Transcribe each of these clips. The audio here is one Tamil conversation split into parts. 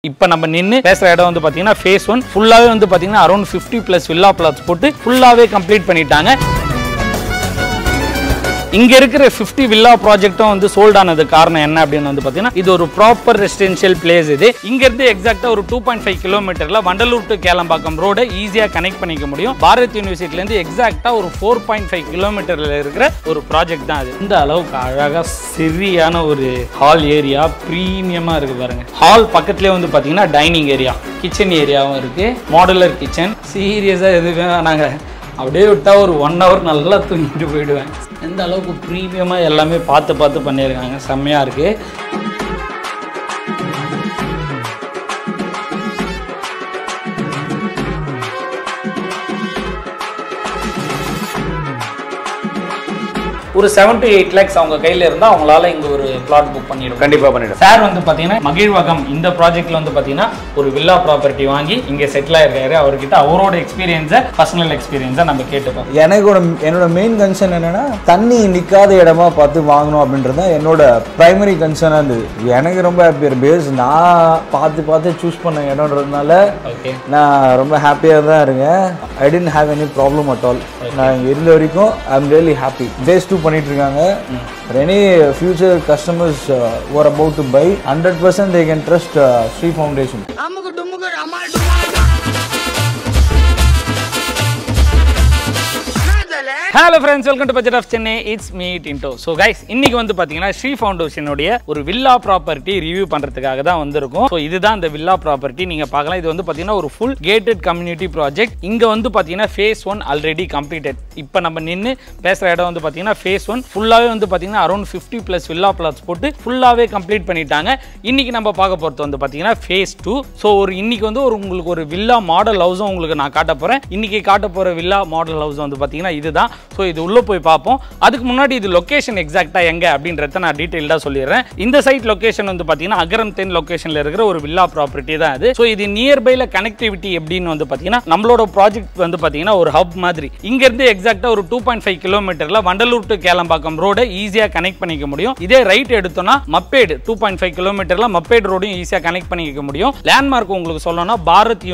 இப்போ நம்ம நின்று பேசுகிற இடம் வந்து பார்த்தீங்கன்னா ஃபேஸ் 1 ஃபுல்லாகவே வந்து பார்த்தீங்கன்னா அரௌண்ட் 50+ வில்லா பிளாட்ஸ் போட்டு ஃபுல்லாகவே கம்ப்ளீட் பண்ணிட்டாங்க. இங்க இருக்கிற 50 வில்லா ப்ராஜெக்ட்டும் வந்து சோல்ட் ஆனது காரணம் என்ன அப்படின்னு வந்து பார்த்தீங்கன்னா இது ஒரு ப்ராப்பர் ரெசிடென்ஷியல் பிளேஸ். இது இங்க இருந்து எக்ஸாக்டா ஒரு 2.5 கிலோமீட்டர்ல வண்டலூர் டு கேளம்பாக்கம் ரோட ஈஸியா கனெக்ட் பண்ணிக்க முடியும். பாரத் யூனிவர்சிட்டில இருந்து எக்ஸாக்டா ஒரு 4.5 கிலோமீட்டர்ல இருக்கிற ஒரு ப்ராஜெக்ட் தான் அது. இந்த அளவுக்கு அழகா சரியான ஒரு ஹால் ஏரியா பிரீமியமா இருக்கு பாருங்க. ஹால் பக்கத்துலேயே வந்து பார்த்தீங்கன்னா டைனிங் ஏரியா, கிச்சன் ஏரியாவும் இருக்கு, மாடுலர் கிச்சன். சீரியஸா எதுவுமே நாங்க அப்படியே விட்டா ஒரு 1 hour நல்லா தூங்கிட்டு போயிடுவேன். எந்த அளவுக்கு ப்ரீமியமாக எல்லாமே பார்த்து பண்ணியிருக்காங்க, செம்மையாக இருக்குது. ஒரு 7 to 8 lakhs அவங்க கையில் இருந்தால் அவங்களால இங்கே ஒரு பிளாட் புக் பண்ணிடுவோம். கண்டிப்பாக பண்ணிடுவோம். சார் வந்து பார்த்தீங்கன்னா மகிழ்வகம் இந்த ப்ராஜெக்ட்ல வந்து பார்த்தீங்கன்னா ஒரு வில்லா ப்ராப்பர்ட்டி வாங்கி இங்கே செட்டில் ஆயிருக்காரு. அவர்கிட்ட அவரோட எக்ஸ்பீரியன்ஸை, பர்சனல் எக்ஸ்பீரியன்ஸை நம்ம கேட்டுப்போம். என்னோட மெயின் கன்சர்ன் என்னன்னா தண்ணி நிற்காத இடமா பார்த்து வாங்கணும் அப்படின்றது தான் என்னோட பிரைமரி கன்சர்னாக இருந்தது. எனக்கு ரொம்ப ஹாப்பியாக பேஸ் நான் பார்த்து சூஸ் பண்ண இடம்ன்றதுனால நான் ரொம்ப ஹாப்பியாக தான் இருக்கேன். I didn't have any problem at all. நான் இங்கே இருந்த வரைக்கும் I am really happy. Phase 2 பண்ணிட்டு இருக்காங்க. Any future customers who are about to buy 100% they can trust Sri Foundation. Hello friends, welcome to budget of Chennai. It's me Tinto. So guys, இன்னைக்கு வந்து பார்த்தீங்கன்னா ஸ்ரீ ஃபவுண்டேஷனுடைய ஒரு வில்லா ப்ராப்பர்ட்டி ரிவ்யூ பண்ணுறதுக்காக தான் வந்திருக்கும். ஸோ இதுதான் இந்த வில்லா ப்ராப்பர்ட்டி. நீங்கள் பார்க்கலாம், இது வந்து பார்த்தீங்கன்னா ஒரு ஃபுல் கேட்டட் கம்யூனிட்டி ப்ராஜெக்ட். இங்கே வந்து பார்த்தீங்கன்னா ஃபேஸ் 1 ஆல்ரெடி கம்ப்ளீட்டட். இப்போ நம்ம நின்று பேசுகிற இடம் வந்து பார்த்தீங்கன்னா ஃபேஸ் 1 ஃபுல்லாகவே வந்து பார்த்தீங்கன்னா அரௌண்ட் 50+ வில்லா பிளாட்ஸ் போட்டு ஃபுல்லாகவே கம்ப்ளீட் பண்ணிட்டாங்க. இன்னைக்கு நம்ம பார்க்க போகிறது வந்து பார்த்தீங்கன்னா ஃபேஸ் 2. ஸோ இன்னைக்கு வந்து உங்களுக்கு ஒரு வில்லா மாடல் ஹவுஸும் உங்களுக்கு நான் காட்ட போகிறேன். இன்னைக்கு காட்ட போகிற வில்லா மாடல் ஹவுஸ் வந்து பார்த்தீங்கன்னா இதுதான். ஸோ இது உள்ள போய் பார்ப்போம். அதுக்கு முன்னாடி இது லொகேஷன் எக்ஸாக்டா எங்க அப்படின்றத நான் டீடைல்டா சொல்லிடுறேன். இந்த சைட் லொகேஷன் வந்து பாத்தீங்கன்னா அகரம் 10 லொகேஷன்ல இருக்கிற ஒரு வில்லா ப்ராப்பர்ட்டி தான் இது. ஸோ இது நியர்பைல கனெக்டிவிட்டி எப்படின்னு வந்து பாத்தீங்கன்னா நம்மளோட ப்ராஜெக்ட் வந்து பாத்தீங்கன்னா ஒரு ஹப் மாதிரி. இங்க இருந்து எக்ஸாக்டா ஒரு 2.5 கிலோமீட்டர்ல வண்டலூர் டு கேளம்பாக்கம் ரோட ஈஸியா கனெக்ட் பண்ணிக்க முடியும். இதே ரைட் எடுத்தோம்னா மப்பேடு 2.5 கிலோமீட்டர்ல மப்பேடு ரோடையும் ஈஸியா கனெக்ட் பண்ணிக்க முடியும். லேண்ட்மார்க் உங்களுக்கு சொல்லணும்னா பாரத்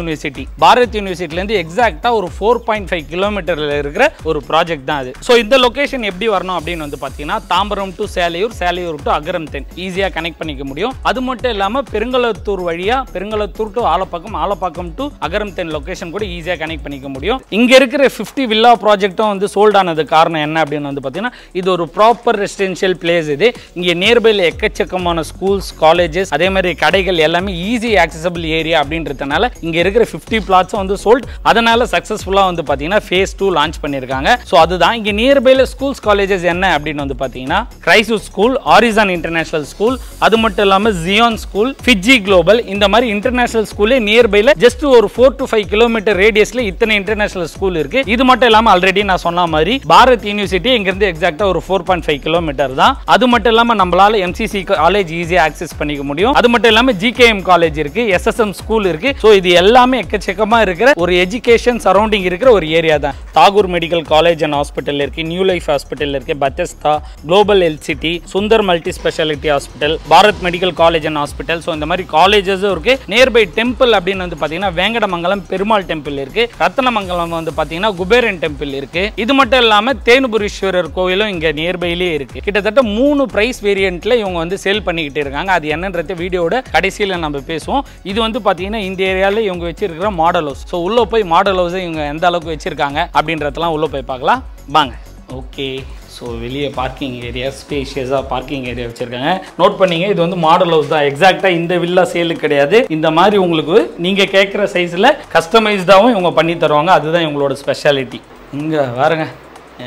யூனிவர்சிட்டில இருந்து எக்ஸாக்டா ஒரு 4.5 கிலோமீட்டர்ல இருக்கிற ஒரு ப்ராஜெக்ட் தான் அது. சோ இந்த லொகேஷன் எப்படி வரணும் அப்படின்னு வந்து பாத்தீங்கன்னா தாம்பரம் டு சேலையூர், சேலையூர் டு அகரம் 10 ஈஸியா கனெக்ட் பண்ணிக்க முடியும். அது மட்டும் இல்லாம பெருங்கலத்தூர் வழியா Perungalathur to Alappakkam, Alappakkam to Agaram 10 location கூட ஈஸியா கனெக்ட் பண்ணிக்க முடியும். இங்க இருக்கிற 50 வில்லா ப்ராஜெக்ட்டும் வந்து சோல்ட் ஆனது காரணம் என்ன அப்படின்னு வந்து பாத்தீங்கன்னா இது ஒரு ப்ராப்பர் ரெசிடென்ஷியல் பிளேஸ். இது இங்க நியர்பைல எக்கச்சக்கமான ஸ்கூல்ஸ், காலேஜஸ், அதே மாதிரி கடைகள் எல்லாமே ஈஸி ஆக்சசபிள் ஏரியா அப்படின்றதுனால இங்க இருக்கிற 50 பிளாட்ஸ் வந்து சோல்ட். அதனால சக்சஸ்ஃபுல்லா வந்து பாத்தீங்கன்னா ஃபேஸ் 2 லான்ச் பண்ணிருக்காங்க. சோ அதுதான் இங்க நியர்பைல ஸ்கூல்ஸ், காலேஜஸ் என்ன அப்படின்னு வந்து பாத்தீங்கன்னா Christ school, horizon international school, அது மட்டும் இல்லாம ஜியான் ஸ்கூல், ஃபிஜி குளோபல், இந்த மாதிரி இன்டர்நேஷனல் ஸ்கூலே நியர்பைல ஜஸ்ட் ஒரு 4 to 5 கிலோமீட்டர் ரேடியஸ்ல இத்தனை இன்டர்நேஷனல் ஸ்கூல் இருக்கு. இது மட்டும் இல்லாம ஆல்ரெடி நான் சொன்ன மாதிரி பாரத் யூனிவர்சிட்டி இங்க இருந்து எக்ஸாக்ட்டா ஒரு 4.5 கிலோமீட்டர் தான். அது மட்டும் இல்லாம நம்மளால எம்சிசி காலேஜ் ஈஸியா ஆக்சஸ் பண்ணிக்க முடியும். அது மட்டும் இல்லாம ஜிகேஎம் காலேஜ் இருக்கு, எஸ்எஸ்எம் ஸ்கூல் இருக்கு. சோ இது எல்லாமே எக்கச்சக்கமா இருக்கிற ஒரு எஜுகேஷன் சரௌண்டிங் இருக்கிற ஒரு ஏரியா தான். Tagore medical college and hospital இருக்கு, நியூ லைஃப் ஹாஸ்பிட்டல் இருக்கு, பத்தஸ்தா, global health city, Sundar multi speciality hospital, Bharat medical college and hospital. So இந்த மாதிரி காலேஜஸும் இருக்கு. நியர்பை டெம்பிள் அப்படின்னு வந்து பாத்தீங்கன்னா வேங்கடமங்கலம் பெருமாள் டெம்பிள் இருக்கு, ரத்னமங்கலம் வந்து பாத்தீங்கன்னா குபேரன் டெம்பிள் இருக்கு. இது மட்டும் இல்லாம தேனுபுரீஸ்வரர் கோயிலும் இங்க நியர்பைலேயே இருக்கு. கிட்டத்தட்ட 3 பிரைஸ் வேரியன்ட்ல இவங்க வந்து சேல் பண்ணிக்கிட்டு இருக்காங்க. அது என்னன்றது வீடியோட கடைசியில நம்ம பேசுவோம். இது வந்து பாத்தீங்கன்னா இந்த ஏரியால இவங்க வச்சிருக்கிற மாடல் ஹவுஸ். ஸோ உள்ள போய் மாடல் ஹவுஸ் இவங்க எந்த அளவுக்கு வச்சிருக்காங்க அப்படின்றதெல்லாம் உள்ள போய் பார்க்கலாம் வாங்க. ஓகே, ஸோ வெளியே பார்க்கிங் ஏரியா, ஸ்பேஷியஸாக பார்க்கிங் ஏரியா வச்சுருக்காங்க. நோட் பண்ணிங்க, இது வந்து மாடல் ஹவுஸ் தான். எக்ஸாக்டாக இந்த வில்லா சேலுக்கு கிடையாது. இந்த மாதிரி உங்களுக்கு நீங்கள் கேட்குற சைஸில் கஸ்டமைஸ்டாகவும் இவங்க பண்ணி தருவாங்க. அதுதான் இவங்களோட ஸ்பெஷாலிட்டி. இங்கே பாருங்க,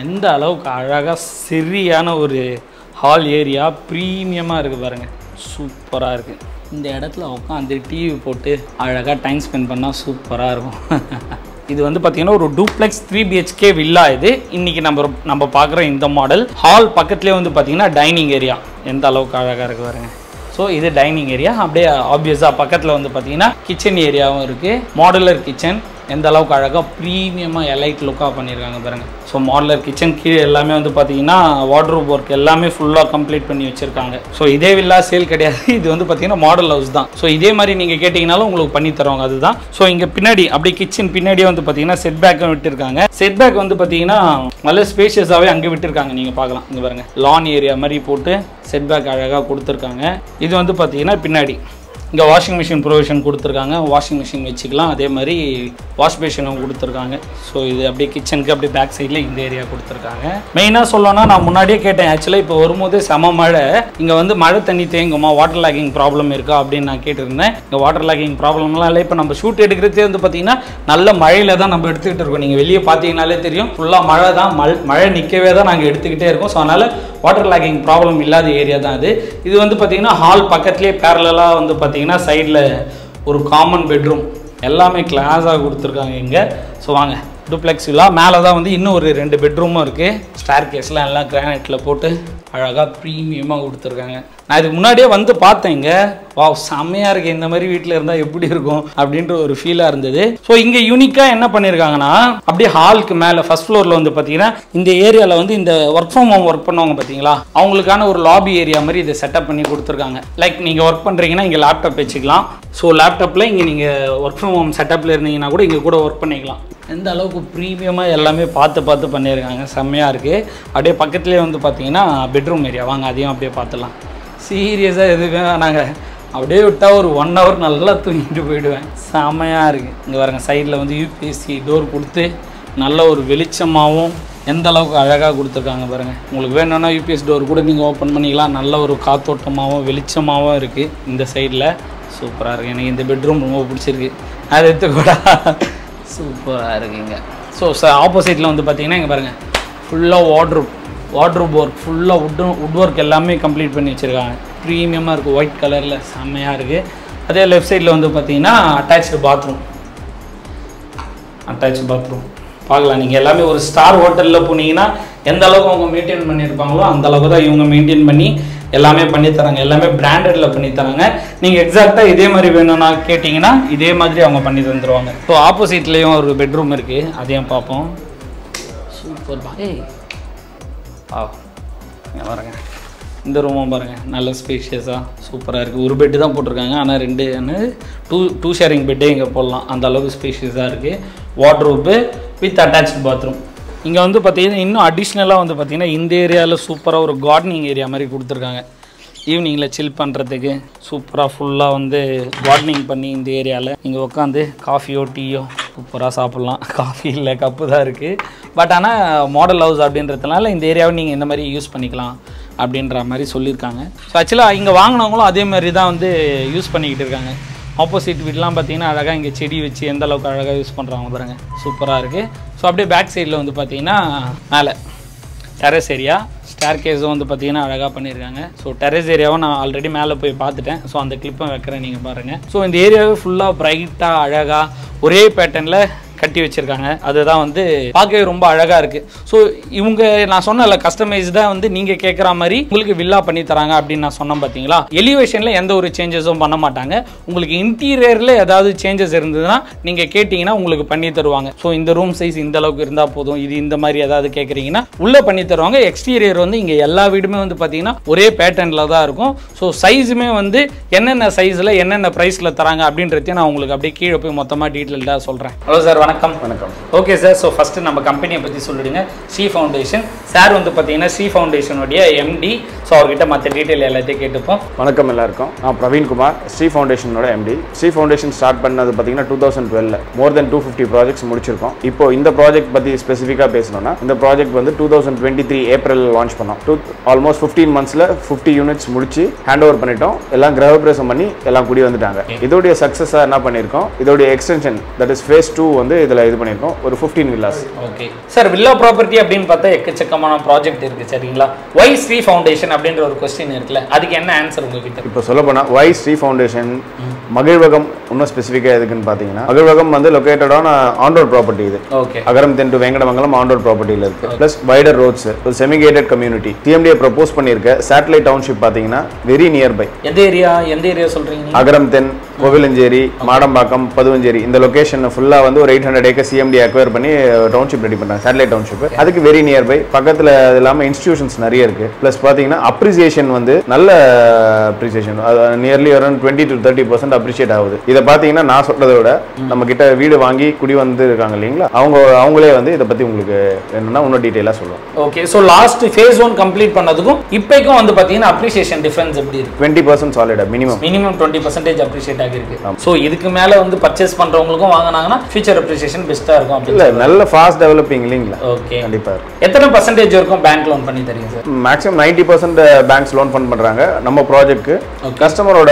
எந்த அளவுக்கு அழகாக சரியான ஒரு ஹால் ஏரியா ப்ரீமியமாக இருக்குது பாருங்கள், சூப்பராக இருக்குது. இந்த இடத்துல உட்காந்து டிவி போட்டு அழகாக டைம் ஸ்பெண்ட் பண்ணால் சூப்பராக இருக்கும். இது வந்து பார்த்தீங்கன்னா ஒரு டூப்ளெக்ஸ் 3 BHK வில்லா. இது இன்னைக்கு நம்ம பார்க்குற இந்த மாடல். ஹால் பக்கத்துலேயே வந்து பார்த்தீங்கன்னா டைனிங் ஏரியா எந்த அளவுக்கு அழகாக இருக்குது பாருங்க. ஸோ இது டைனிங் ஏரியா. அப்படியே ஆப்வியஸாக பக்கத்தில் வந்து பார்த்தீங்கன்னா கிச்சன் ஏரியாவும் இருக்குது, மாடுலர் கிச்சன். எந்த அளவுக்கு அழகாக ப்ரீமியமாக எலைட் லுக்காக பண்ணியிருக்காங்க பாருங்கள். ஸோ மாடலர் கிச்சன் கீழே எல்லாமே வந்து பார்த்தீங்கன்னா வார்ட்ரோப் ஒர்க் எல்லாமே ஃபுல்லாக கம்ப்ளீட் பண்ணி வச்சுருக்காங்க. ஸோ இதே வில்லா சேல் கிடையாது, இது வந்து பார்த்தீங்கன்னா மாடல் ஹவுஸ் தான். ஸோ இதே மாதிரி நீங்கள் கேட்டிங்கனாலும் உங்களுக்கு பண்ணி தருவாங்க. அதுதான். ஸோ இங்கே பின்னாடி அப்படியே கிச்சன் பின்னாடியே வந்து பார்த்தீங்கன்னா செட் பேக்கும் விட்டுருக்காங்க. செட் பேக் வந்து பார்த்தீங்கன்னா நல்ல ஸ்பேஷியஸாகவே அங்கே விட்டுருக்காங்க. நீங்கள் பார்க்கலாம், இங்கே பாருங்கள் லான் ஏரியா மாதிரி போட்டு செட் பேக் அழகாக கொடுத்துருக்காங்க. இது வந்து பார்த்தீங்கன்னா பின்னாடி இங்கே வாஷிங் மிஷின் ப்ரொவிஷன் கொடுத்துருக்காங்க. வாஷிங் மிஷின் வச்சுக்கலாம். அதே மாதிரி வாஷ் பேஷனும் கொடுத்துருக்காங்க. ஸோ இது அப்படியே கிச்சனுக்கு அப்படியே பேக் சைடில் இந்த ஏரியா கொடுத்துருக்காங்க. மெயினாக சொல்லணும்னா நான் முன்னாடியே கேட்டேன், ஆக்சுவலாக இப்போ வரும்போது செம மழை, இங்கே வந்து மழை தண்ணி தேங்குமா, வாட்டர் லாகிங் ப்ராப்ளம் இருக்கா அப்படின்னு நான் கேட்டிருந்தேன். இங்கே வாட்டர் லாகிங் ப்ராப்ளம்லாம் இல்லை. இப்போ நம்ம ஷூட் எடுக்கிறதே வந்து பார்த்தீங்கன்னா நல்ல மழையில் தான் நம்ம எடுத்துக்கிட்டு இருக்கோம். நீங்கள் வெளியே பார்த்தீங்கனாலே தெரியும், ஃபுல்லாக மழை தான். மழை நிற்கவே தான் நாங்கள் எடுத்துக்கிட்டே இருக்கோம். ஸோ அதனால் வாட்டர் லாகிங் ப்ராப்ளம் இல்லாத ஏரியா தான் அது. இது வந்து பார்த்தீங்கன்னா ஹால் பக்கத்துலேயே பேரலாக வந்து பார்த்தீங்கன்னா சைடில் ஒரு காமன் பெட்ரூம் எல்லாமே கிளாஸாக கொடுத்துருக்காங்க இங்கே. ஸோ வாங்க டூப்ளெக்ஸ் வில்லா. மேலே தான் வந்து இன்னும் ஒரு 2 பெட்ரூமும் இருக்குது. ஸ்டார் கேஸ்லாம் எல்லாம் கிரானைட்டில் போட்டு அழகாக ப்ரீமியமாக கொடுத்துருக்காங்க. நான் இதுக்கு முன்னாடியே வந்து பார்த்தேன் இங்கே. வா செம்மையாக இருக்குது, இந்த மாதிரி வீட்டில் இருந்தால் எப்படி இருக்கும் அப்படின்ற ஒரு ஃபீலாக இருந்தது. ஸோ இங்கே யூனிக்காக என்ன பண்ணியிருக்காங்கன்னா, அப்படியே ஹாலுக்கு மேலே ஃபர்ஸ்ட் ஃப்ளோரில் வந்து பார்த்தீங்கன்னா இந்த ஏரியாவில் வந்து இந்த ஒர்க் ஃப்ரம் ஹோம் ஒர்க் பண்ணுவாங்க பார்த்தீங்களா, அவங்களுக்கான ஒரு லாபி ஏரியா மாதிரி இதை செட்டப் பண்ணி கொடுத்துருக்காங்க. லைக் நீங்கள் ஒர்க் பண்ணுறீங்கன்னா இங்கே லேப்டாப் வச்சுக்கலாம். ஸோ லேப்டாப்பில் இங்கே நீங்கள் ஒர்க் ஃப்ரம் ஹோம் செட்டப்பில் இருந்தீங்கன்னா கூட இங்கே கூட ஒர்க் பண்ணிக்கலாம். எந்த அளவுக்கு ப்ரீமியமாக எல்லாமே பார்த்து பண்ணியிருக்காங்க, செம்மையாக இருக்குது. அப்படியே பக்கத்துலேயே வந்து பார்த்தீங்கன்னா பெட்ரூம் ஏரியா. வாங்க அதையும் அப்படியே பார்த்துலாம். சீரியஸாக எதுக்கு நாங்கள் அப்படியே விட்டால் ஒரு 1 hour நல்லா தூங்கிட்டு போயிடுவேன். செம்மையாக இருக்குது. இங்கே பாருங்க சைடில் வந்து யூபிஎஸ்சி டோர் கொடுத்து நல்ல ஒரு வெளிச்சமாகவும் எந்த அளவுக்கு அழகாக கொடுத்துருக்காங்க பாருங்கள். உங்களுக்கு வேணும்னா யூபிஎஸ் டோர் கூட நீங்கள் ஓப்பன் பண்ணிக்கலாம். நல்ல ஒரு காத்தோட்டமாகவும் வெளிச்சமாகவும் இருக்குது இந்த சைடில். சூப்பராக இருக்குது. எனக்கு இந்த பெட்ரூம் ரொம்ப பிடிச்சிருக்கு. அதை எடுத்துக்கூட சூப்பராக இருக்குங்க. ஸோ ஆப்போசிட்டில் வந்து பார்த்தீங்கன்னா இங்கே பாருங்கள் ஃபுல்லாக வார்ட்ரோப் ஒர்க், ஃபுல்லாக வுட் ஒர்க் எல்லாமே கம்ப்ளீட் பண்ணி வச்சுருக்காங்க. ப்ரீமியமாக இருக்குது, ஒயிட் கலரில் செம்மையாக இருக்குது. அதே லெஃப்ட் சைடில் வந்து பார்த்தீங்கன்னா அட்டாச்சு பாத்ரூம் பார்க்கலாம். நீங்கள் எல்லாமே ஒரு ஸ்டார் ஹோட்டலில் போனீங்கன்னா எந்த அளவுக்கு அவங்க மெயின்டைன் பண்ணியிருப்பாங்களோ அந்த அளவுக்கு தான் இவங்க மெயின்டைன் பண்ணி எல்லாமே பண்ணித்தராங்க. எல்லாமே பிராண்டடில் பண்ணித்தராங்க. நீங்கள் எக்ஸாக்டாக இதே மாதிரி வேணும்னா கேட்டிங்கன்னா இதே மாதிரி அவங்க பண்ணி தந்துடுவாங்க. ஸோ ஆப்போசிட்லேயும் ஒரு பெட்ரூம் இருக்குது, அதையும் பார்ப்போம். சூப்பர் பாய். பாருங்க இந்த ரூமும் பாருங்கள் நல்ல ஸ்பேஷியஸாக சூப்பராக இருக்குது. ஒரு பெட்டு தான் போட்டிருக்காங்க, ஆனால் 2 ஷேரிங் பெட்டே இங்கே போடலாம். அந்த அளவுக்கு ஸ்பேஷியஸாக இருக்குது. Wardrobe with attach bathroom. இங்கே வந்து பார்த்தீங்கன்னா இன்னும் அடிஷ்னலாக வந்து பார்த்தீங்கன்னா இந்த ஏரியாவில் சூப்பராக ஒரு கார்டனிங் ஏரியா மாதிரி கொடுத்துருக்காங்க. ஈவினிங்கில் சில் பண்ணுறதுக்கு சூப்பராக ஃபுல்லாக வந்து கார்டனிங் பண்ணி இந்த ஏரியாவில் நீங்கள் உட்காந்து காஃபியோ டீயோ சூப்பராக சாப்பிட்லாம். காஃபி இல்லை, கப்பு தான் இருக்குது. பட் ஆனால் மாடல் ஹவுஸ் அப்படின்றதுனால இந்த ஏரியாவை நீங்கள் இந்த மாதிரி யூஸ் பண்ணிக்கலாம் அப்படின்ற மாதிரி சொல்லியிருக்காங்க. ஸோ ஆக்சுவலாக இங்கே வாங்கினவங்களும் அதே மாதிரி தான் வந்து யூஸ் பண்ணிக்கிட்டு இருக்காங்க. ஆப்போசிட் வீட்லாம் பார்த்தீங்கன்னா அழகாக இங்கே செடி வச்சு எந்த அளவுக்கு அழகாக யூஸ் பண்ணுறாங்க பாருங்கள், சூப்பராக இருக்குது. ஸோ அப்படியே பேக் சைடில் வந்து பார்த்தீங்கன்னா மேலே டெரஸ் ஏரியா, ஸ்டேர் கேஸும் வந்து பார்த்தீங்கன்னா அழகாக பண்ணியிருக்காங்க. ஸோ டெரஸ் ஏரியாவும் நான் ஆல்ரெடி மேலே போய் பார்த்துட்டேன். ஸோ அந்த கிளிப்பை வைக்கிறேன், நீங்கள் பாருங்கள். ஸோ இந்த ஏரியாவே ஃபுல்லாக பிரைட்டாக அழகாக ஒரே பேட்டர்னில் கட்டி வச்சிருக்காங்க. அதுதான் வந்து பார்க்கவே ரொம்ப அழகாக இருக்குது. ஸோ இவங்க நான் சொன்னல கஸ்டமைஸ்டாக வந்து நீங்கள் கேட்குற மாதிரி உங்களுக்கு வில்லா பண்ணி தராங்க அப்படின்னு நான் சொன்னேன் பார்த்தீங்களா. எலிவேஷனில் எந்த ஒரு சேஞ்சஸும் பண்ண மாட்டாங்க. உங்களுக்கு இன்டீரியரில் ஏதாவது சேஞ்சஸ் இருந்ததுன்னா நீங்கள் கேட்டிங்கன்னா உங்களுக்கு பண்ணி தருவாங்க. ஸோ இந்த ரூம் சைஸ் இந்த அளவுக்கு இருந்தால் போதும், இது இந்த மாதிரி ஏதாவது கேட்குறீங்கன்னா உள்ளே பண்ணி தருவாங்க. எக்ஸ்டீரியர் வந்து இங்கே எல்லா வீடுமே வந்து பார்த்தீங்கன்னா ஒரே பேட்டர்னில் தான் இருக்கும். ஸோ சைஸுமே வந்து என்னென்ன சைஸில் என்னென்ன ப்ரைஸில் தராங்க அப்படின்றதையும் நான் உங்களுக்கு அப்படியே கீழே போய் மொத்தமாக டீட்டெயில்டாக சொல்கிறேன். ஹலோ சார், வணக்கம். Okay sir. ஸோ ஃபஸ்ட்டு நம்ம கம்பெனியை பற்றி சொல்லிடுங்க. ஸ்ரீ ஃபவுண்டேஷன் சார் வந்து பார்த்தீங்கன்னா ஸ்ரீ ஃபவுண்டேஷனுடைய எம்டி. ஸோ அவர்கிட்ட மற்ற டீட்டெயில் எல்லாத்தையும் கேட்டுப்போம். வணக்கம் எல்லாருக்கும். நான் பிரவீன் குமார், ஸ்ரீ ஃபவுண்டேஷனோட எம்டி. ஸ்ரீ ஃபவுண்டேஷன் ஸ்டார்ட் பண்ணது பார்த்தீங்கன்னா 2012 மோர் தென் 250 ப்ராஜெக்ட்ஸ் முடிச்சிருக்கோம். இப்போ இந்த ப்ராஜெக்ட் பற்றி ஸ்பெசிஃபிக்காக பேசணும்னா இந்த ப்ராஜெக்ட் வந்து 2023 ஏப்ரல் லான்ச் பண்ணோம். ஆல்மோஸ்ட் 15 monthsல 50 யூனிட்ஸ் முடிச்சு ஹேண்ட் ஓவர் பண்ணிட்டோம். எல்லாம் கிரகப்பிரவேசம் பண்ணி எல்லாம் கூடி வந்துட்டாங்க. இதோடைய சக்ஸஸாக என்ன பண்ணியிருக்கோம், இதோடைய எக்ஸ்டென்ஷன் தட் இஸ் ஃபேஸ் 2 வந்து இதில் இது பண்ணியிருக்கோம், ஒரு 15 villas. Okay sir, villa property அப்படின்னு பார்த்தா எக்கச்சக்கமான ப்ராஜெக்ட் இருக்குது சரிங்களா. ஒய் ஸ்ரீ ஃபவுண்டேஷன் அப்படின்ற ஒரு கொஸ்டின் இருக்குல்ல, அதுக்கு என்ன ஆன்சர் உங்ககிட்ட? இப்போ சொல்ல போனால் ஒய் ஸ்ரீ ஃபவுண்டேஷன் மகிழ்வகம் இன்னும் ஸ்பெசிஃபிக்காக எதுக்குன்னு பார்த்தீங்கன்னா, மகிழ்வகம் வந்து லொக்கேட்டடான ஆன்ரோட் ப்ராப்பர்ட்டி. இது okay Agaram then to Venkatamangalam on road ப்ராப்பர்ட்டியில் இருக்குது. ப்ளஸ் வைடர் ரோட்ஸ், ஒரு semi gated community. DMDA propose பண்ணியிருக்க சேட்டலைட் டவுன்ஷிப் பார்த்தீங்கன்னா வெரி நியர்பை. எந்த ஏரியா சொல்கிறீங்க? அகரம் தென் கோவிலஞ்சேரி, மாடம்பாக்கம், பதுவஞ்சேரி இந்த லொகேஷன் ஃபுல்லா வந்து ஒரு 800 ஏக்கர் சிஎம்டி அக்வயர் பண்ணி டவுன்ஷிப் ரெடி பண்றாங்க, சேட்டலைட் டவுன்ஷிப். அதுக்கு வெரி நியர்பை பக்கத்துல அது இல்லாம இன்ஸ்டிடியூஷன்ஸ் நிறைய இருக்கு. பிளஸ் பாத்தீங்கன்னா அப்ரிசியேஷன் வந்து நல்ல appreciation, nearly around 20 to 30% appreciate ஆகுது. இதை பாத்தீங்கன்னா நான் சொல்றதை விட நம்ம கிட்ட வீடு வாங்கி குடி வந்து இருக்காங்க இல்லைங்களா, அவங்களே வந்து இதை பத்தி உங்களுக்கு என்னன்னா இன்னும் டீடைலா சொல்லுவோம். Okay, so last phase 1 complete பண்ணதுக்கும் இப்போக்கும் வந்து பாத்தீங்கன்னா அப்ரிசியேஷன் டிஃபரன்ஸ் எப்படி இருக்கு? 20% சாலிடா, மினிமம் 20% அப்ரிஷியேட் ஆகிருக்கு. சோ இதுக்கு மேல வந்து பர்ச்சேஸ் பண்றவங்களுக்கும் வாங்குனாங்கன்னா ஃபியூச்சர் அப்ரிசியேஷன் பெஸ்டா இருக்கும். இல்ல நல்ல ஃபாஸ்ட் டெவலப்பிங் இல்லைங்களா? ஓகே, கண்டிப்பா. எத்தனை பர்சன்டேஜ் வரைக்கும் பேங்க் லோன் பண்ணி தரீங்க sir? Maximum 90% banks loan fund பண்றாங்க நம்ம ப்ராஜெக்ட்க்கு. கஸ்டமரோட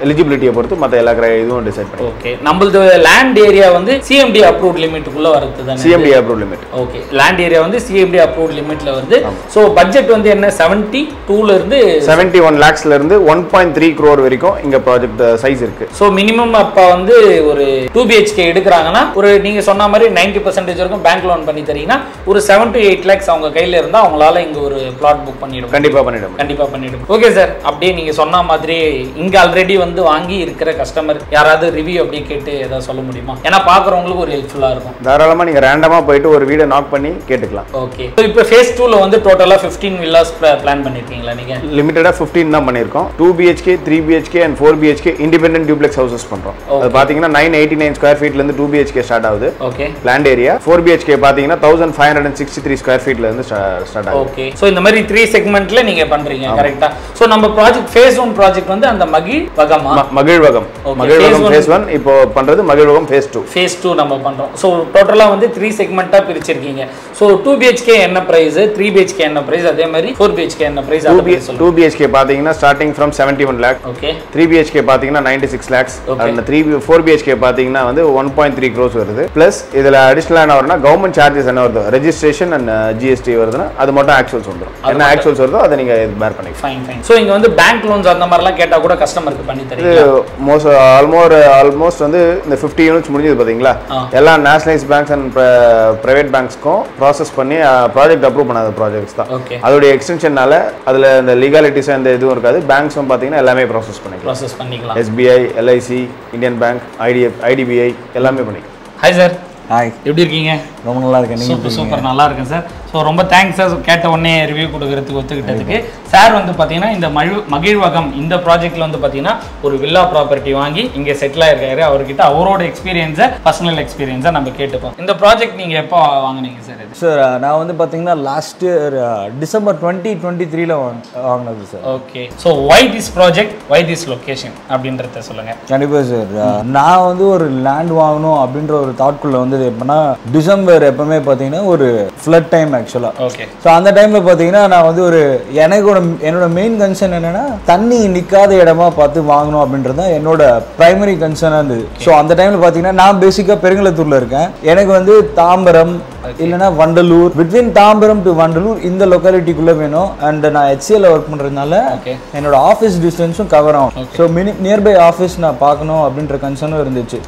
எலிஜிபிலிட்டியை பொறுத்து மற்ற எல்லா இதுவும் டிசைட் பண்ணுவோம். ஓகே, நம்மளது லேண்ட் ஏரியா வந்து சிஎம்டி அப்ரூவ்ட் லிமிட்டுக்குள்ள வருது தானே? CMD approved limit. Okay, land area வந்து சிஎம்டி அப்ரூவ்ட் லிமிட்ல வருது. சோ பட்ஜெட் வந்து என்ன 72 ல இருந்து 71 lakhsல இருந்து 1.3 crore வரைக்கும் இங்க ப்ராஜெக்ட் சைஸ் இருக்கு. சோ மினிமம் அப்ப வந்து ஒரு 2 BHK எடுக்கறாங்கன்னா ஒரு நீங்க சொன்ன மாதிரி 90% வரைக்கும் பேங்க் லோன் பண்ணி தரீங்கன்னா ஒரு 7 to 8 lakhs அவங்க கையில இருந்தா அவங்களால இங்க ஒரு பிளாட் புக் பண்ணிடுவோம். கண்டிப்பா பண்ணிடுவோம். கண்டிப்பா பண்ணிடுவோம். ஓகே சார், அப்படியே நீங்க சொன்ன மாதிரி இங்க ஆல்ரெடி வந்து வாங்கி இருக்கிற கஸ்டமர் யாராவது ரிவ்யூ அப்படியே கேட்டு ஏதாவது சொல்ல முடியுமா? ஏன்னா பாக்குறவங்களுக்கு ஒரு ஹெல்ப்ஃபுல்லா இருக்கும். தாராளமா நீங்க ரேண்டமா போயிட்டு ஒரு வீட நாக் பண்ணி கேட்டுக்கலாம். ஓகே, இப்போ ஃபேஸ் 2 ல வந்து டோட்டலா 15 வில்லாஸ் பிளான் பண்ணிருக்கீங்களா நீங்க? லிமிட்டடா 15 தான் பண்ணிருக்கோம். 2 BHK, 3 BHK and 4 BHK independent duplex houses பண்றோம். அது பாத்தீங்கன்னா 989 ஸ்கொயர் ஃபீட்ல இருந்து 2 BHK ஸ்டார்ட் ஆகுது. ஓகே, லேண்ட் ஏரியா 4 BHK பாத்தீங்கன்னா 1563 ஸ்கொயர் ஃபீட்ல இருந்து ஸ்டார்ட் ஆகுது. ஓகே, சோ இந்த மாதிரி 3 செக்மெண்ட்ல நீங்க பண்றீங்க கரெக்ட்டா? சோ நம்ம ப்ராஜெக்ட் ஃபேஸ் 1 ப்ராஜெக்ட் வந்து அந்த மகிழ்வகம் ஃபேஸ் 1 இப்போ பண்றது மகிழ்வகம் ஃபேஸ் 2. ஃபேஸ் 2 நம்ம பண்றோம். சோ டோட்டலா வந்து 3 செக்மெண்டா பிரிச்சிருக்கீங்க. சோ 2 BHK என்ன பிரைஸ், 3 BHK என்ன பிரைஸ், அதே மாதிரி 4 BHK என்ன பிரைஸ்? 2 BHK பாத்தீங்கன்னா starting from 71 lakh. Okay, 3 BHK பாத்தீங்கன்னா 96 lakhs. and 4 BHK பாத்தீங்கன்னா வந்து 1.3 crores வருது. பிளஸ் இதுல அடிஷனலா என்ன வரும்னா கவர்மெண்ட் சார்ஜஸ் என்ன வருது, ரெஜிஸ்ட்ரேஷன் அண்ட் GST வருதுன்னா அது மட்டும் ஆக்சுவல்ஸ் வந்துரும். என்ன ஆக்சுவல்ஸ் வருதோ அதை நீங்க பேர் பண்ணிக்கலாம். Fine fine. சோ இங்க வந்து பேங்க் லோன்ஸ் அந்த மாதிரிலாம் கேட்டா கூட கஸ்டமருக்கு பண்ணி தரீங்க? ஆல்மோஸ்ட் வந்து இந்த 50 யூனிட்ஸ் முடிஞ்சது பாத்தீங்களா, எல்லா நேஷனலைஸ் பேங்க்ஸ் அண்ட் பிரைவேட் பேங்க்ஸ்க்கும் ப்ராசஸ் பண்ணி ப்ராஜெக்ட் அப்ரூவ் பண்ணாத ப்ராஜெக்ட்ஸ் தான். அதோட எக்ஸ்டென்ஷன்னால அதுல இந்த லீகாலிட்டிஸ் அந்த இதுவும் இருக்காது. பேங்க்ஸும் பாத்தீங்கன்னா எல்லாமே ப்ராசஸ் பண்ணிக்கலாம். SBI, LIC, Indian bank, IDBI எல்லாமே பண்ணிக்கலாம். Hi sir. ஹாய், எப்படி இருக்கீங்க? ரொம்ப நல்லா இருக்கேன். நீங்கள்? சூப்பர் நல்லா இருக்கேன் சார். ஸோ ரொம்ப தேங்க்ஸ் சார், கேட்ட உடனே ரிவ்யூ கொடுக்கறதுக்கு ஒத்துக்கிட்டதுக்கு. சார் வந்து பார்த்தீங்கன்னா இந்த மகிழ்வகம் இந்த ப்ராஜெக்ட்ல வந்து பார்த்தீங்கன்னா ஒரு வில்லா ப்ராப்பர்ட்டி வாங்கி இங்கே செட்டில் ஆயிருக்காரு. அவர்கிட்ட அவரோட எக்ஸ்பீரியன்ஸை, பர்சனல் எக்ஸ்பீரியன்ஸை நம்ம கேட்டுப்போம். இந்த ப்ராஜெக்ட் நீங்கள் எப்போ வாங்கினீங்க சார்? சார் நான் வந்து பார்த்தீங்கன்னா லாஸ்ட் இயர் டிசம்பர் 2023 வாங்கினது sir. Okay, so why this project, why this location அப்படின்றத சொல்லுங்க. கண்டிப்பாக சார், நான் வந்து ஒரு லேண்ட் வாங்கணும் அப்படின்ற ஒரு தாட்குள்ள வந்து எப்படின்னா டிசம்பர் எப்பவுமே பார்த்தீங்கன்னா ஒரு ஃப்ளட் டைம் ஆக்சுவலாக. ஓகே, ஸோ அந்த டைமில் பார்த்தீங்கன்னா நான் வந்து ஒரு என்னோட மெயின் கன்சர்ன் என்னென்னா தண்ணி நிற்காத இடமா பார்த்து வாங்கணும் அப்படின்றது தான் என்னோட ப்ரைமரி கன்சர்னாக இருந்தது. ஸோ அந்த டைமில் பார்த்தீங்கன்னா நான் பேசிக்காக பெருங்கலத்தூரில் இருக்கேன். எனக்கு வந்து தாம்பரம் இல்லைன்னா வண்டலூர், பிட்வீன் தாம்பரம் டு வண்டலூர் இந்த லொக்காலிட்டிக்குள்ளே வேணும். அண்ட் நான் HCL ஒர்க் பண்ணுறதுனால என்னோட ஆஃபீஸ் டிஸ்டன்ஸும் கவர் ஆகும். ஸோ நியர்பை ஆஃபீஸ் நான் பார்க்கணும் அப்படின்ற கன்சர்னும் இருந்துச்சு.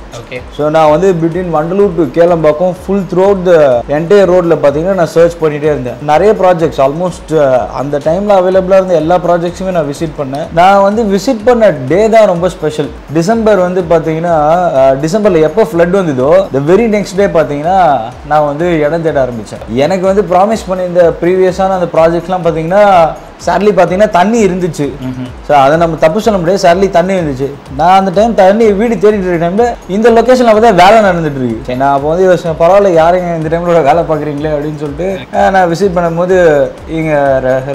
ஸோ நான் வந்து between Vandalur to Kelambakkam full through out the entire ரோட்ல பார்த்தீங்கன்னா நான் சர்ச் பண்ணிட்டே இருந்தேன். நிறைய ப்ராஜெக்ட்ஸ் ஆல்மோஸ்ட் அந்த டைம்ல அவைலபிளாக இருந்த எல்லா ப்ராஜெக்ட்ஸுமே நான் விசிட் பண்ணேன். நான் வந்து விசிட் பண்ண டே தான் ரொம்ப ஸ்பெஷல். டிசம்பர் வந்து பார்த்தீங்கன்னா டிசம்பர்ல எப்போ ஃப்ளட் வந்ததோ த வெரி நெக்ஸ்ட் டே பார்த்தீங்கன்னா நான் வந்து இடம் தேட ஆரம்பித்தேன். எனக்கு வந்து ப்ராமிஸ் பண்ணி இந்த ப்ரீவியஸான அந்த ப்ராஜெக்ட்ஸ்லாம் பார்த்தீங்கன்னா சார்லி பார்த்தீங்கன்னா தண்ணி இருந்துச்சு. ஸோ அதை நம்ம தப்பு சொல்ல முடியாது, சார்லி தண்ணி இருந்துச்சு. நான் அந்த டைம் தண்ணி வீடு தேடிட்டு இருக்க டைம்ல இந்த லொக்கேஷனில் பார்த்தா வேலை நடந்துட்டு இருக்கு. சரி, நான் அப்போ வந்து பரவாயில்ல யாருங்க இந்த டைம்ல வேலை பார்க்குறீங்களே அப்படின்னு சொல்லிட்டு நான் விசிட் பண்ணும்போது இங்கே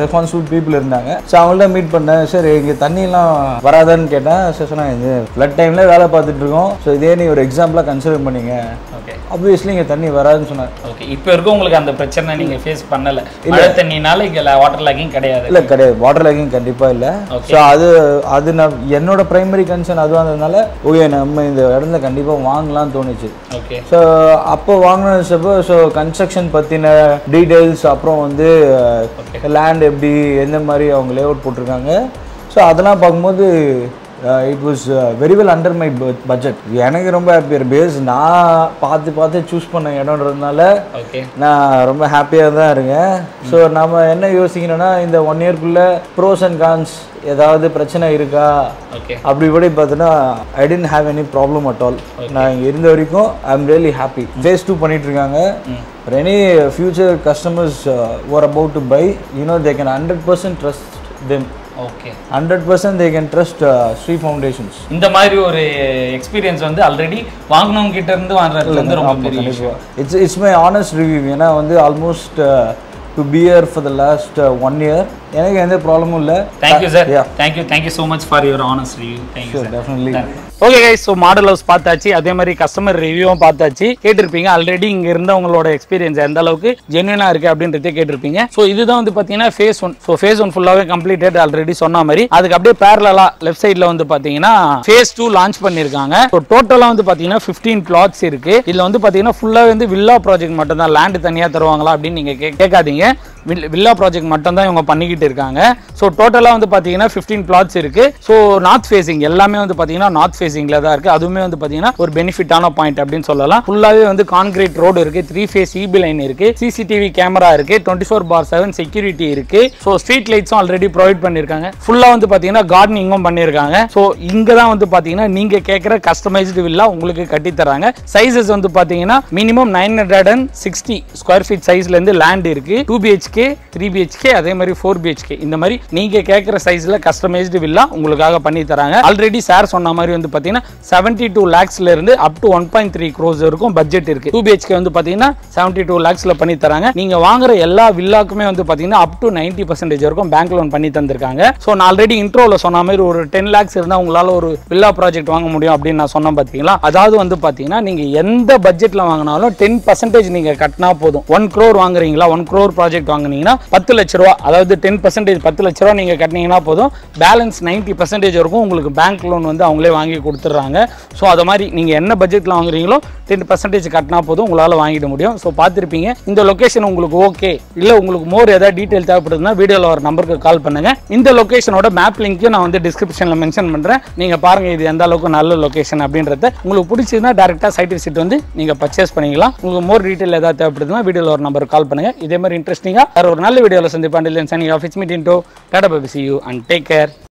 ரெஸ்பான்சிபிள் பீப்புள் இருந்தாங்க. ஸோ அவங்கள்ட்ட மீட் பண்ணேன். சரி இங்கே தண்ணியெல்லாம் வராதான்னு கேட்டேன். சார் சொன்னாங்க இது ஃப்ளட் டைமில் வேலை பார்த்துட்டு இருக்கோம். ஸோ இதே நீ ஒரு எக்ஸாம்பிளாக கன்சிடர் பண்ணிங்க. ஆப்வியஸ்லி இங்கே தண்ணி வராதுன்னு சொன்னார். ஓகே, இப்போ இருக்க உங்களுக்கு அந்த பிரச்சனை நீங்கள் ஃபேஸ் பண்ணலை? மழை தண்ணினால இங்கே வாட்டர் லாகிங் கிடையாது? இல்லை கிடையாது, வாட்டர் லாகிங் கண்டிப்பாக இல்லை. ஸோ அது நான் என்னோட ப்ரைமரி கன்சர்ன் அதுவாக இருந்ததுனால ஓகே நம்ம இந்த இடத்துல கண்டிப்பாக வாங்கலாம்னு தோணுச்சு. ஓகே, ஸோ அப்போ வாங்கினப்போ ஸோ கன்ஸ்ட்ரக்ஷன் பற்றின டீட்டெயில்ஸ், அப்புறம் வந்து லேண்ட் எப்படி எந்த மாதிரி அவங்க லே அவுட் போட்டிருக்காங்க, ஸோ அதெல்லாம் பார்க்கும்போது it was very well under my budget. எனக்கு ரொம்ப ஹாப்பியாக பேஸ் நான் பார்த்து சூஸ் பண்ண இடம்ன்றதுனால நான் ரொம்ப ஹாப்பியாக தான் இருக்கேன். ஸோ நம்ம என்ன யோசிக்கணும்னா இந்த 1 இயர்க்குள்ளே ப்ரோஸ் அண்ட் கான்ஸ் ஏதாவது பிரச்சனை இருக்கா அப்படி இப்படி பார்த்தோன்னா I didn't have any problem at all. நான் இங்கே இருந்த வரைக்கும் I am really happy. Phase 2 பண்ணிட்டு இருக்காங்க. For any future customers who are about to buy, you know, they can 100% trust them. Okay. 100% they can trust Sri Foundations. இந்த மாதிரி ஒரு எக்ஸ்பீரியன்ஸ் வந்து ஆல்ரெடி வாங்குனவங்க கிட்ட இருந்து வாங்குறது வந்து ரொம்ப பெரிய விஷயம். It's my honest review. ஏன்னா வந்து almost to be here for the last 1 year. எனக்கு எந்த ப்ராப்ளமும் இல்லை. Thank you sir. Thank you so much for your honest review. Thank you sir. Definitely. Okay guys, so model house பார்த்தாச்சு, அதே மாதிரி கஸ்டமர் ரிவ்யூவும் பார்த்தாச்சு. கேட்டிருப்பீங்க ஆல்ரெடி இங்கே இருந்தவங்களோட எக்ஸ்பீரியன்ஸ் எந்த அளவுக்கு ஜென்யூனாக இருக்குது அப்படின்றதே கேட்டிருப்பீங்க. ஸோ இதுதான் வந்து பார்த்தீங்கன்னா ஃபேஸ் 1. ஸோ ஃபேஸ் 1 ஃபுல்லாகவே கம்ப்ளீட்டட் ஆல்ரெடி சொன்ன மாதிரி. அதுக்கு அப்படியே பேரலா லெஃப்ட் சைடில் வந்து பார்த்தீங்கன்னா ஃபேஸ் 2 லான்ச் பண்ணியிருக்காங்க. ஸோ டோட்டலாக வந்து பார்த்தீங்கன்னா 15 plots இருக்குது. இதில் வந்து பார்த்தீங்கன்னா ஃபுல்லாகவே வந்து வில்லா ப்ராஜெக்ட் மட்டும் தான். லேண்டு தனியாக தருவாங்களா அப்படின்னு நீங்கள் கேட்காதீங்க. வில்லா ப்ராஜெக்ட் மட்டும் தான் இவங்க பண்ணிக்கிட்டு இருக்காங்க. ஸோ டோட்டலாக வந்து பார்த்தீங்கன்னா 15 plots இருக்குது. ஸோ நார்த் ஃபேசிங் எல்லாமே வந்து பார்த்தீங்கன்னா நார்த் ஃபேசிங்கில் தான் இருக்குது. அதுவுமே வந்து பார்த்தீங்கன்னா ஒரு பெனிஃபிட்டான பாயிண்ட் அப்படின்னு சொல்லலாம். ஃபுல்லாகவே வந்து கான்கிரீட் ரோடு இருக்குது, 3 phase EB லைன் இருக்குது, CCTV கேமரா இருக்குது, 24/7 செக்யூரிட்டி இருக்குது. ஸோ ஸ்ட்ரீட் லைட்ஸும் ஆல்ரெடி ப்ரொவைட் பண்ணியிருக்காங்க. ஃபுல்லாக வந்து பார்த்தீங்கன்னா கார்டனிங்கும் பண்ணியிருக்காங்க. ஸோ இங்கே தான் வந்து பார்த்தீங்கன்னா நீங்கள் கேட்குற கஸ்டமைஸ்டு வில்லா உங்களுக்கு கட்டித்தராங்க. சைஸஸ் வந்து பார்த்தீங்கன்னா மினிமம் 960 ஸ்கொயர் ஃபீட் சைஸ்லேருந்து லேண்ட் இருக்குது. 2 BHK 3 BHK அதே மாதிரி 4 BHK இந்த மாதிரி நீங்க கேட்குற சைஸ்ல கஸ்டமைஸ்டு வில்லா உங்களுக்காக பண்ணி தராங்க. ஆல்ரெடி சார் சொன்ன மாதிரி வந்து பார்த்தீங்கன்னா 72 lakhsல இருந்து அப் டு 1.3 crores வரைக்கும் பட்ஜெட் இருக்கு. 2 BHK வந்து பார்த்தீங்கன்னா 72 lakhsல பண்ணி தராங்க. நீங்க வாங்குற எல்லா வில்லாக்குமே வந்து பார்த்தீங்கன்னா அப் டு 90% வரைக்கும் பேங்க் லோன் பண்ணி தந்திருக்காங்க. ஸோ நான் ஆல்ரெடி இன்ட்ரோல சொன்ன மாதிரி ஒரு 10 lakhs இருந்தால் உங்களால் ஒரு வில்லா ப்ராஜெக்ட் வாங்க முடியும் அப்படின்னு நான் சொன்னேன் பார்த்தீங்களா. அதாவது வந்து பார்த்தீங்கன்னா நீங்க எந்த பட்ஜெட்ல வாங்கினாலும் 10% நீங்க கட்டினா போதும். 1 crore வாங்குறீங்களா, 1 crore ப்ராஜெக்ட் வாங்குனீங்கன்னா 10 லட்ச ரூபா, அதாவது 10% 10 லட்ச ரூபா நீங்க கட்டினீங்கன்னா போதும். பேலன்ஸ் 90% வரைக்கும் உங்களுக்கு பேங்க் லோன் வந்து அவங்களே வாங்கி கொடுத்துட்றாங்க. ஸோ அது மாதிரி நீங்க என்ன பட்ஜெட்ல வாங்குறீங்களோ 10% கட்டினா போதும் உங்களால் வாங்கிட முடியும். ஸோ பார்த்துருப்பீங்க. இந்த லொகேஷன் உங்களுக்கு ஓகே இல்லை உங்களுக்கு மோர் ஏதாவது டீட்டெயில் தேவைப்படுதுன்னா வீடியோவில் ஒரு நம்பருக்கு கால் பண்ணுங்க. இந்த லொகேஷனோட மேப் லிங்க்கையும் நான் வந்து டிஸ்கிரிப்ஷனில் மென்ஷன் பண்ணுறேன். நீங்கள் பாருங்க இது எந்த அளவுக்கு நல்ல லொகேஷன் அப்படின்றத. உங்களுக்கு பிடிச்சதுன்னா டேரெக்டாக சைட் விசிட் வந்து நீங்கள் பர்ச்சேஸ் பண்ணிக்கலாம். உங்களுக்கு மோர் டீட்டெயில் ஏதாவது தேவைப்படுதுன்னா வீடியோவில் ஒரு நம்பருக்கு கால் பண்ணுங்க. இதே மாதிரி இன்ட்ரெஸ்டிங்காக வேறு ஒரு நல்ல வீடியோவில் சந்திப்பாண்டில் signing off. It's meet into tata bye. See you and take care.